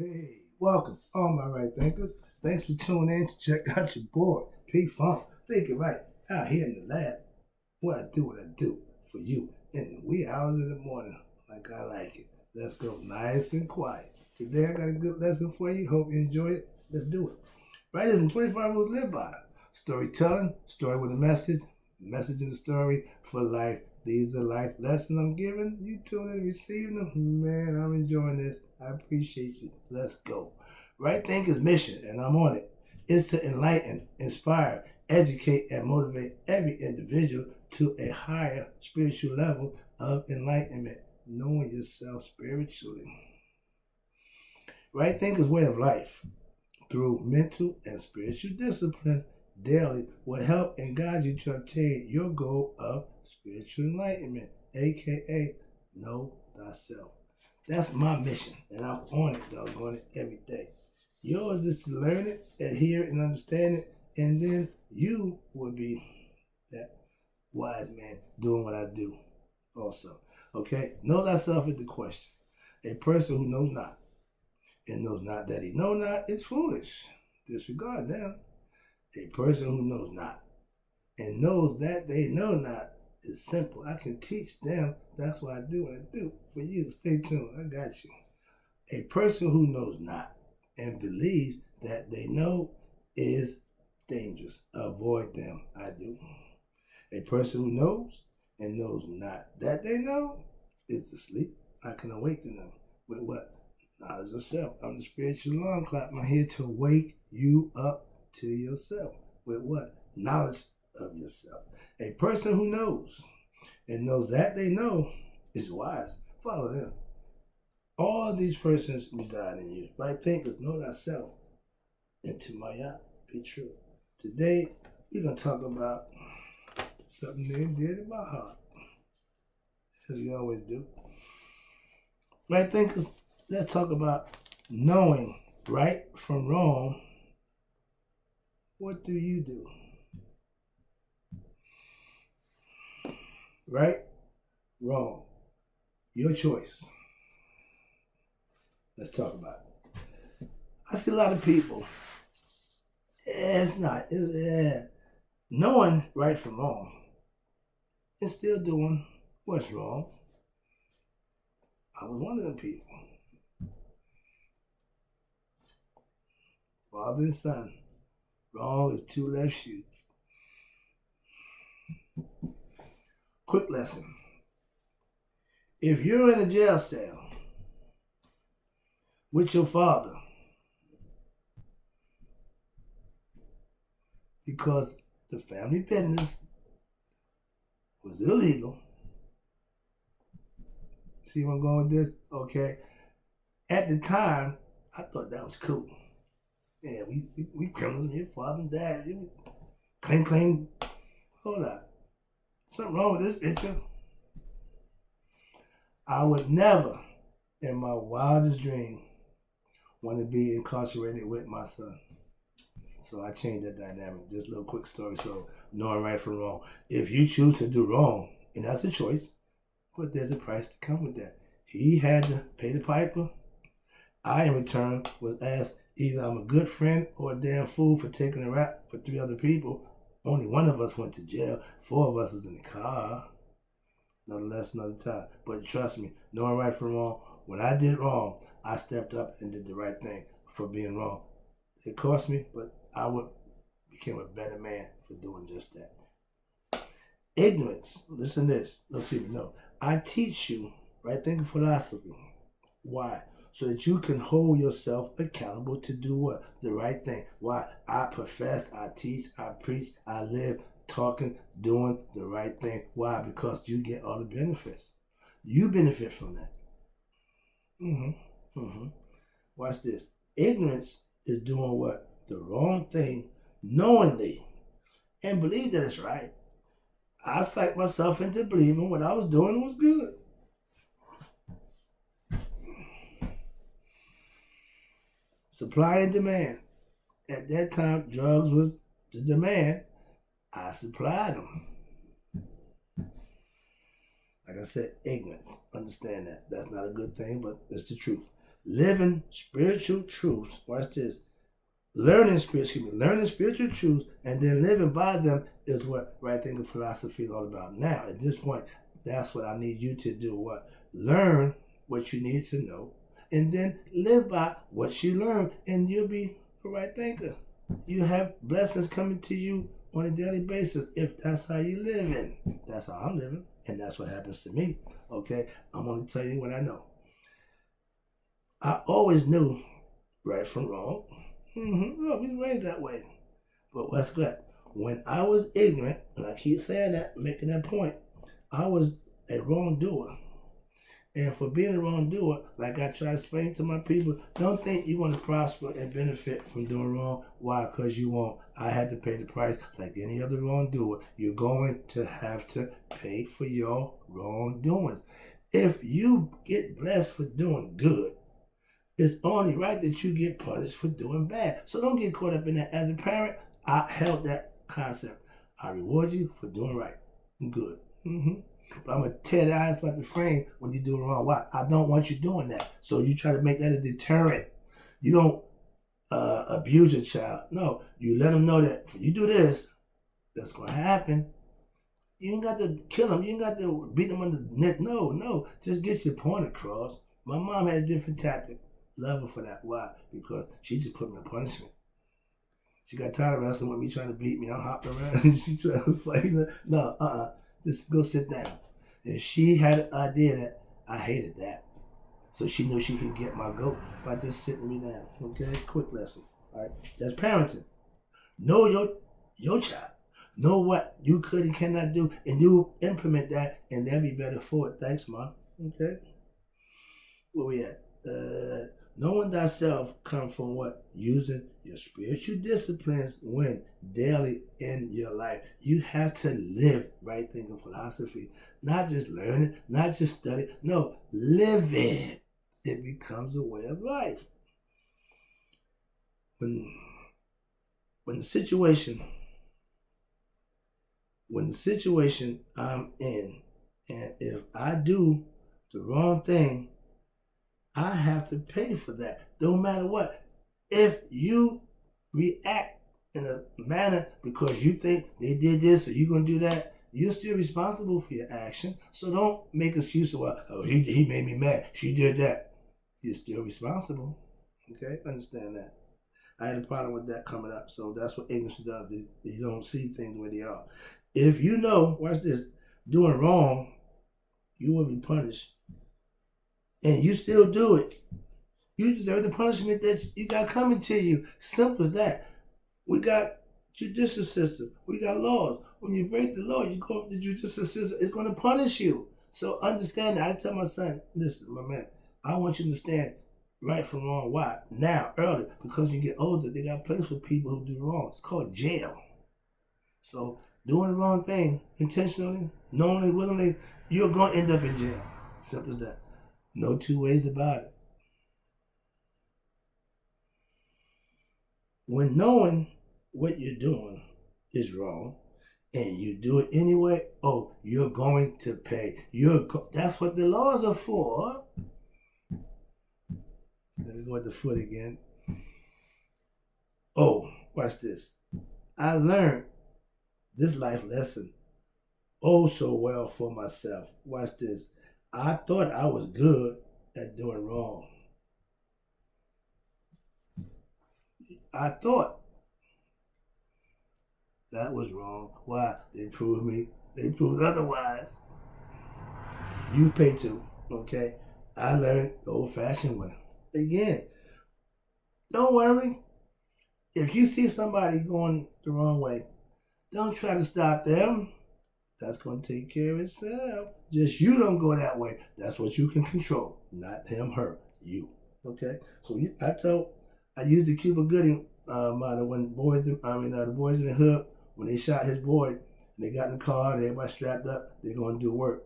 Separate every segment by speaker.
Speaker 1: Hey, welcome, all my right thinkers. Thanks for tuning in to check out your boy, P Funk. Thinking right out here in the lab. What I do for you in the wee hours of the morning, like I like it. Let's go nice and quiet. Today I got a good lesson for you. Hope you enjoy it. Let's do it. Right is in 25 rules live by. Storytelling, story with a message in the story for life. These are life lessons I'm giving. You tune in, receiving them. Man, I'm enjoying this. I appreciate you. Let's go. Right Thinker's mission, and I'm on it, is to enlighten, inspire, educate, and motivate every individual to a higher spiritual level of enlightenment, knowing yourself spiritually. Right Thinker's way of life through mental and spiritual discipline daily will help and guide you to obtain your goal of spiritual enlightenment, aka know thyself. That's my mission, and I'm on it, doggone it, every day. Yours is to learn it, adhere, and understand it, and then you will be that wise man doing what I do also. Okay? Know thyself is the question. A person who knows not and knows not that he know not is foolish. Disregard them. A person who knows not and knows that they know not is simple. I can teach them. That's why I do what I do for you. Stay tuned. I got you. A person who knows not and believes that they know is dangerous. Avoid them. I do. A person who knows and knows not that they know is asleep. I can awaken them with what? Knowledge of self. I'm the spiritual alarm clock. I'm here to wake you up to yourself. With what? Knowledge of yourself. A person who knows and knows that they know is wise. Follow them. All these persons reside in you. Right thinkers, know thyself. And to my yacht, be true. Today, we're going to talk about something near and dear to my heart, as we always do. Right thinkers, let's talk about knowing right from wrong. What do you do? Right? Wrong. Your choice. Let's talk about it. I see a lot of people. It's not. Knowing right from wrong and still doing what's wrong. I was one of them people. Father and son. Wrong is two left shoes. Quick lesson. If you're in a jail cell with your father because the family business was illegal, see where I'm going with this? Okay. At the time, I thought that was cool. Yeah, we criminals, me, father and dad. Clean. Hold on. Something wrong with this picture. I would never, in my wildest dream, want to be incarcerated with my son. So I changed that dynamic. Just a little quick story. So knowing right from wrong. If you choose to do wrong, and that's a choice, but there's a price to come with that. He had to pay the piper. I, in return, was asked either I'm a good friend or a damn fool for taking a rap for 3 other people. Only one of us went to jail. 4 of us is in the car. Another lesson, another time. But trust me, knowing right from wrong, when I did wrong, I stepped up and did the right thing for being wrong. It cost me, but I became a better man for doing just that. Ignorance. Listen to this. Let's see if you know. I teach you right thinking philosophy. Why? So that you can hold yourself accountable to do what? The right thing. Why? I profess, I teach, I preach, I live talking, doing the right thing. Why? Because you get all the benefits. You benefit from that. Watch this. Ignorance is doing what? The wrong thing knowingly and believe that it's right. I psyched myself into believing what I was doing was good. Supply and demand. At that time, drugs was the demand. I supplied them. Like I said, ignorance. Understand that. That's not a good thing, but it's the truth. living spiritual truths. Watch this. Learning spiritual truths and then living by them is what right thinking philosophy is all about. Now, at this point, that's what I need you to do. What? Learn what you need to know and then live by what you learn, and you'll be a right thinker. You have blessings coming to you on a daily basis if that's how you're living. That's how I'm living, and that's what happens to me. Okay? I'm going to tell you what I know. I always knew right from wrong. Oh, we were raised that way. But what's good? When I was ignorant, and I keep saying that, making that point, I was a wrongdoer. And for being a wrongdoer, like I try to explain to my people, don't think you're going to prosper and benefit from doing wrong. Why? Because you won't. I had to pay the price like any other wrongdoer. You're going to have to pay for your wrongdoings. If you get blessed for doing good, it's only right that you get punished for doing bad. So don't get caught up in that. As a parent, I held that concept. I reward you for doing right and good. But I'm going to tear the eyes about the frame when you do it wrong. Why? I don't want you doing that. So you try to make that a deterrent. You don't abuse your child. No, you let them know that when you do this, that's going to happen. You ain't got to kill them. You ain't got to beat them on the neck. No. Just get your point across. My mom had a different tactic. Love her for that. Why? Because she just put me in punishment. She got tired of wrestling with me, trying to beat me. I'm hopping around and she trying to fight. No, just go sit down. And she had an idea that I hated that. So she knew she could get my goat by just sitting me down. Okay? Quick lesson. All right? That's parenting. Know your child. Know what you could and cannot do, and you implement that, and they'll be better for it. Thanks, Mom. Okay? Where we at? Knowing thyself comes from what? Using your spiritual disciplines when daily in your life. You have to live right thinking philosophy. Not just learn it, not just study. No, live it. It becomes a way of life. When the situation I'm in, and if I do the wrong thing, I have to pay for that, no matter what. If you react in a manner because you think they did this or you're going to do that, you're still responsible for your action. So don't make excuses. Well, he made me mad. She did that. You're still responsible. Okay? Understand that. I had a problem with that coming up. So that's what ignorance does. You don't see things the way they are. If you know, watch this, doing wrong, you will be punished. And you still do it, you deserve the punishment that you got coming to you. Simple as that. We got judicial system. We got laws. When you break the law, you go up to the judicial system. It's going to punish you. So understand that. I tell my son, listen, my man, I want you to understand right from wrong. Why? Now, early. Because when you get older, they got a place for people who do wrong. It's called jail. So doing the wrong thing intentionally, knowingly, willingly, you're going to end up in jail. Simple as that. No two ways about it. When knowing what you're doing is wrong and you do it anyway, you're going to pay. That's what the laws are for. Let me go with the foot again. Watch this. I learned this life lesson so well for myself. Watch this. I thought I was good at doing wrong. I thought that was wrong. Why? They proved me. They proved otherwise. You pay too, okay? I learned the old-fashioned way. Again, don't worry. If you see somebody going the wrong way, don't try to stop them. That's going to take care of itself. Just you don't go that way. That's what you can control. Not him, her, you. Okay? So I used the Cuba Gooding model when the boys in the hood, when they shot his boy, and they got in the car and everybody strapped up, they're going to do work.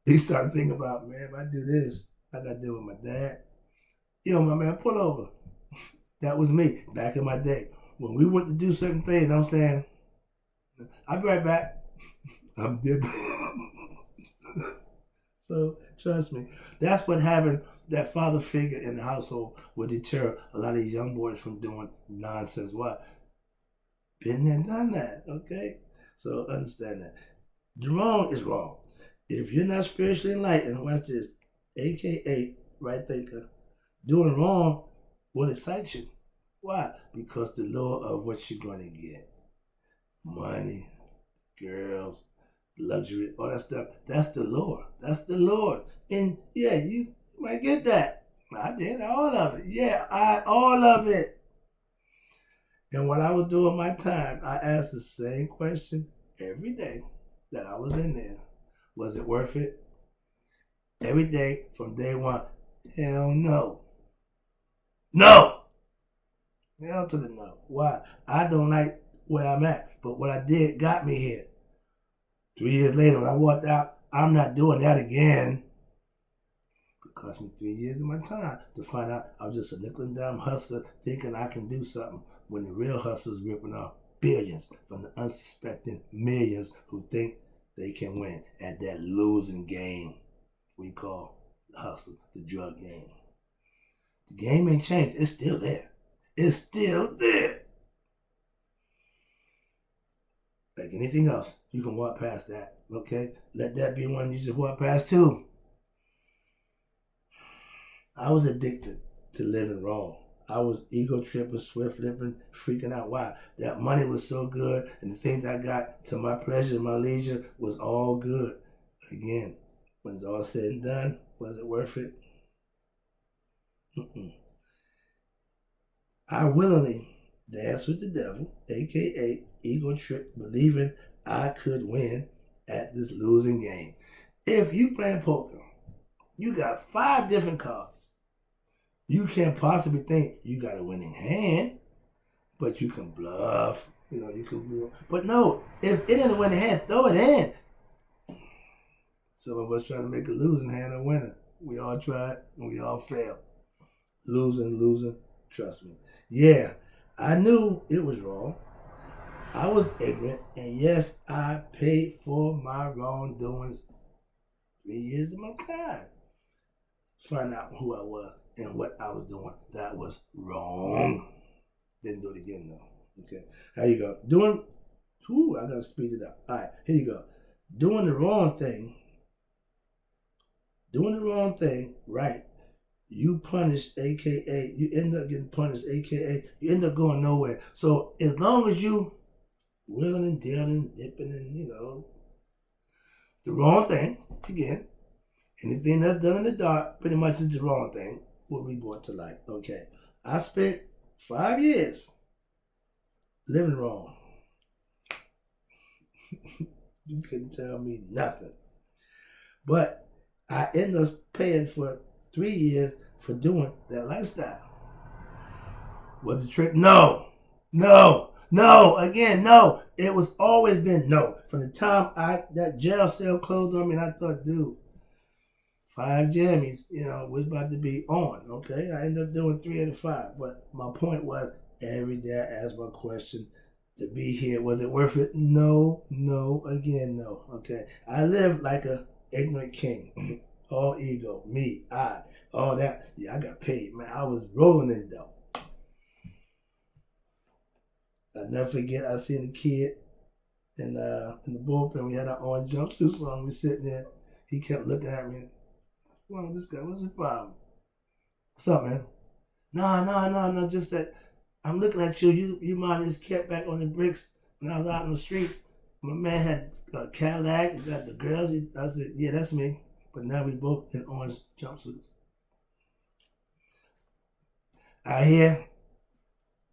Speaker 1: He started thinking about, man, if I do this, I got to deal with my dad. Yo, my man, pull over. That was me back in my day. When we went to do certain things, I'm saying, I'll be right back. I'm dead. So trust me, that's what having that father figure in the household will deter a lot of these young boys from doing nonsense. Why? Been there, done that. Okay, so understand that. Wrong is wrong. If you're not spiritually enlightened, watch this, aka right thinker, doing wrong will excite you. Why? Because the lure of what you're going to get, money, girls, luxury, all that stuff, that's the lure. That's the lure. And yeah, you might get that. I did all of it. Yeah, all of it. And when I was doing my time, I asked the same question every day that I was in there. Was it worth it? Every day from day one. Hell no. No. Hell to the no. Why? I don't like where I'm at. But what I did got me here. 3 years later, when I walked out, I'm not doing that again. It cost me 3 years of my time to find out I was just a nickel and dime hustler thinking I can do something when the real hustlers ripping off billions from the unsuspecting millions who think they can win at that losing game we call the hustle, the drug game. The game ain't changed. It's still there. It's still there. Like anything else, you can walk past that, okay? Let that be one you just walk past too. I was addicted to living wrong. I was ego tripping, swift flipping, freaking out. Why? That money was so good, and the things I got to my pleasure and my leisure was all good. Again, when it's all said and done, was it worth it? I willingly danced with the devil, aka ego trip, believing I could win at this losing game. If you playing poker, you got 5 different cards. You can't possibly think you got a winning hand, but you can bluff. You can. But no, if it ain't a winning hand, throw it in. Some of us trying to make a losing hand a winner. We all tried and we all failed. Losing. Trust me. Yeah, I knew it was wrong. I was ignorant, and yes, I paid for my wrongdoings. 3 years of my time. Find out who I was and what I was doing that was wrong. Didn't do it again though. Okay, here you go. I gotta speed it up. All right, here you go. Doing the wrong thing, right? You punished, aka you end up getting punished, aka you end up going nowhere. So as long as you willing and dealing, dipping, and the wrong thing again. Anything that's done in the dark pretty much is the wrong thing, will be brought to light. Okay. I spent 5 years living wrong. You couldn't tell me nothing. But I ended up paying for 3 years for doing that lifestyle. Was the trick? No. Again, no. It was always been no. From the time that jail cell closed on me, and I thought, dude, 5 jammies, was about to be on, okay? I ended up doing 3 out of 5. But my point was, every day I asked my question, to be here, was it worth it? No, again, no, okay? I lived like a ignorant king. All ego, me, I, all that. Yeah, I got paid, man. I was rolling in dough. I'll never forget, I seen a kid in the bullpen. We had our orange jumpsuits on. We sitting there. He kept looking at me. Well, this guy, what's the problem? What's up, man? No, just that I'm looking at you. You mind just kept back on the bricks when I was out in the streets. My man had a Cadillac, he got the girls. I said, yeah, that's me. But now we both in orange jumpsuits. Out here,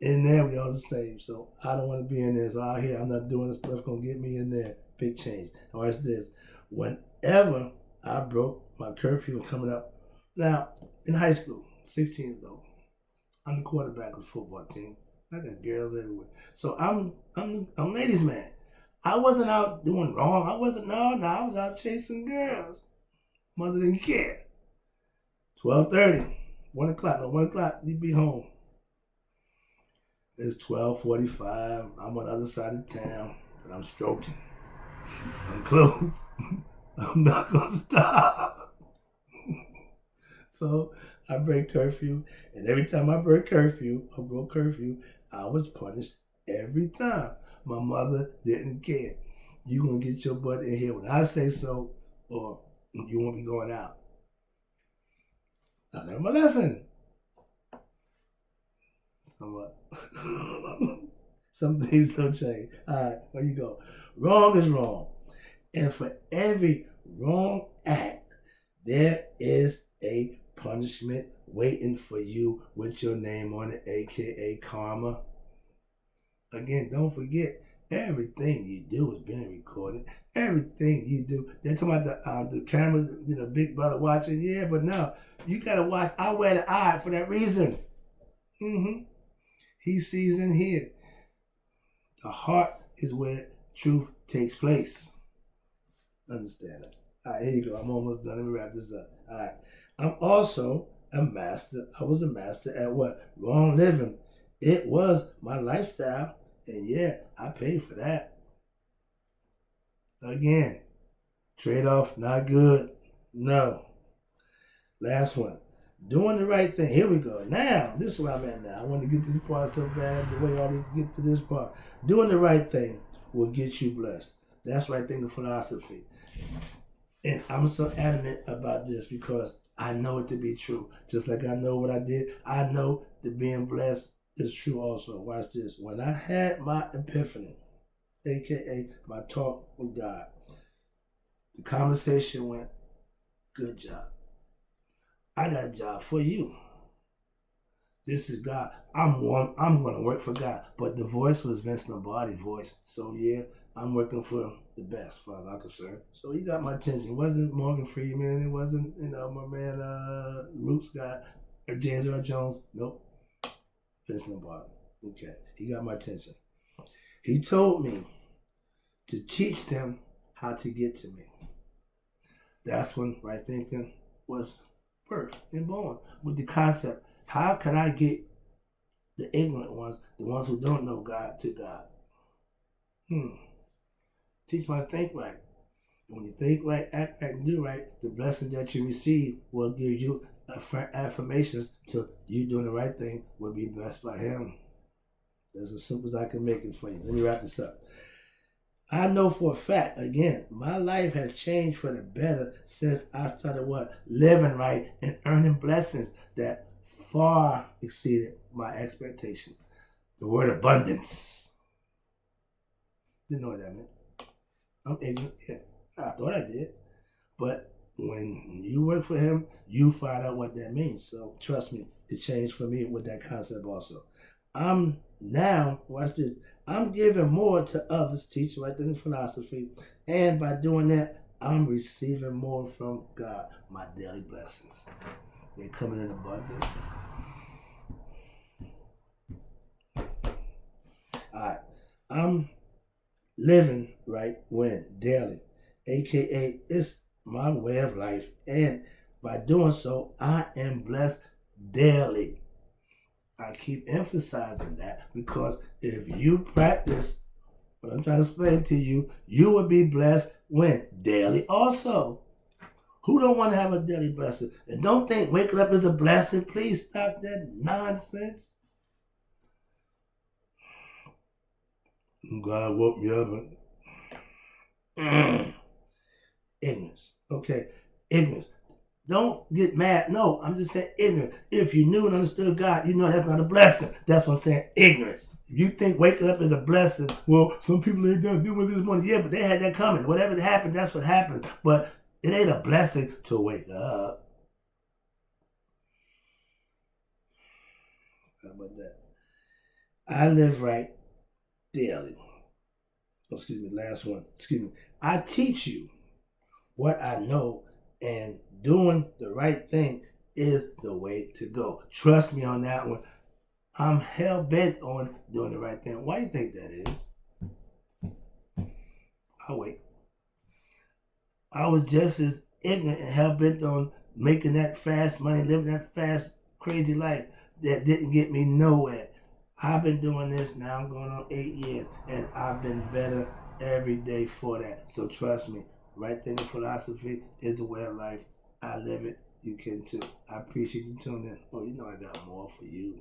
Speaker 1: in there, we all the same. So I don't want to be in there. So out here, I'm not doing the stuff gonna get me in there. Big change. Watch this. Whenever I broke my curfew coming up. Now, in high school, 16 years old, I'm the quarterback of the football team. I got girls everywhere. So I'm ladies' man. I wasn't out doing wrong. I was out chasing girls. Mother didn't care. 12:30, 1 o'clock, you'd be home. It's 12:45. I'm on the other side of town, but I'm stroking. I'm close. I'm not gonna stop. So I break curfew, and every time I broke curfew, I was punished every time. My mother didn't care. You gonna get your butt in here when I say so, or you won't be going out. I learned my lesson. Somewhat. Some things don't change. All right, there you go. Wrong is wrong. And for every wrong act, there is a punishment waiting for you with your name on it, aka karma. Again, don't forget, everything you do is being recorded. Everything you do. They're talking about the cameras, Big Brother watching. Yeah, but no, you gotta watch. I wear the eye for that reason. He sees in here. The heart is where truth takes place. Understand that. All right, here you go. I'm almost done. Let me wrap this up. All right. I'm also a master. I was a master at what? Wrong living. It was my lifestyle. And yeah, I paid for that. Again, trade-off, not good. No. Last one. Doing the right thing. Here we go. Now, this is where I'm at now. I want to get this part so bad. The way all this get to this part. Doing the right thing will get you blessed. That's right thing of philosophy. And I'm so adamant about this because I know it to be true. Just like I know what I did, I know that being blessed is true also. Watch this. When I had my epiphany, aka my talk with God, the conversation went, good job. I got a job for you. This is God. I'm going to work for God. But the voice was Vince Lombardi's voice. So yeah, I'm working for the best, as far as I'm concerned. So he got my attention. It wasn't Morgan Freeman. It wasn't, my man Roots guy or James Earl Jones. Nope. Vince Lombardi. Okay. He got my attention. He told me to teach them how to get to me. That's when right thinking was birthed and born with the concept. How can I get the ignorant ones, the ones who don't know God, to God? Teach them how to think right. And when you think right, act right, and do right, the blessings that you receive will give you affirmations to you doing the right thing will be blessed by Him. That's as simple as I can make it for you. Let me wrap this up. I know for a fact, again, my life has changed for the better since I started living right and earning blessings that far exceeded my expectation. The word abundance. Didn't know what that meant. I'm ignorant. Yeah, I thought I did. But when you work for Him, you find out what that means. So trust me, it changed for me with that concept also. I'm now, watch this, I'm giving more to others, teaching right in philosophy. And by doing that, I'm receiving more from God, my daily blessings. They're coming in abundance. All right. I'm living right when daily, aka it's my way of life. And by doing so, I am blessed daily. I keep emphasizing that because if you practice what I'm trying to explain to you, you will be blessed when daily also. Who don't want to have a daily blessing? And don't think waking up is a blessing. Please stop that nonsense. God woke me up. Ignorance. Okay. Ignorance. Don't get mad. No, I'm just saying ignorance. If you knew and understood God, you know that's not a blessing. That's what I'm saying. Ignorance. If you think waking up is a blessing, well, some people ain't gonna do with this money. Yeah, but they had that coming. Whatever happened, that's what happened. But it ain't a blessing to wake up. How about that? I live right daily. Oh, excuse me, last one. Excuse me. I teach you what I know, and doing the right thing is the way to go. Trust me on that one. I'm hell bent on doing the right thing. Why do you think that is? I'll wait. I was just as ignorant and hell bent on making that fast money, living that fast, crazy life that didn't get me nowhere. I've been doing this now, I'm going on 8 years, and I've been better every day for that. So trust me, right thing in philosophy is the way of life. I live it. you can too. I appreciate you tuning in. Oh, you know I got more for you.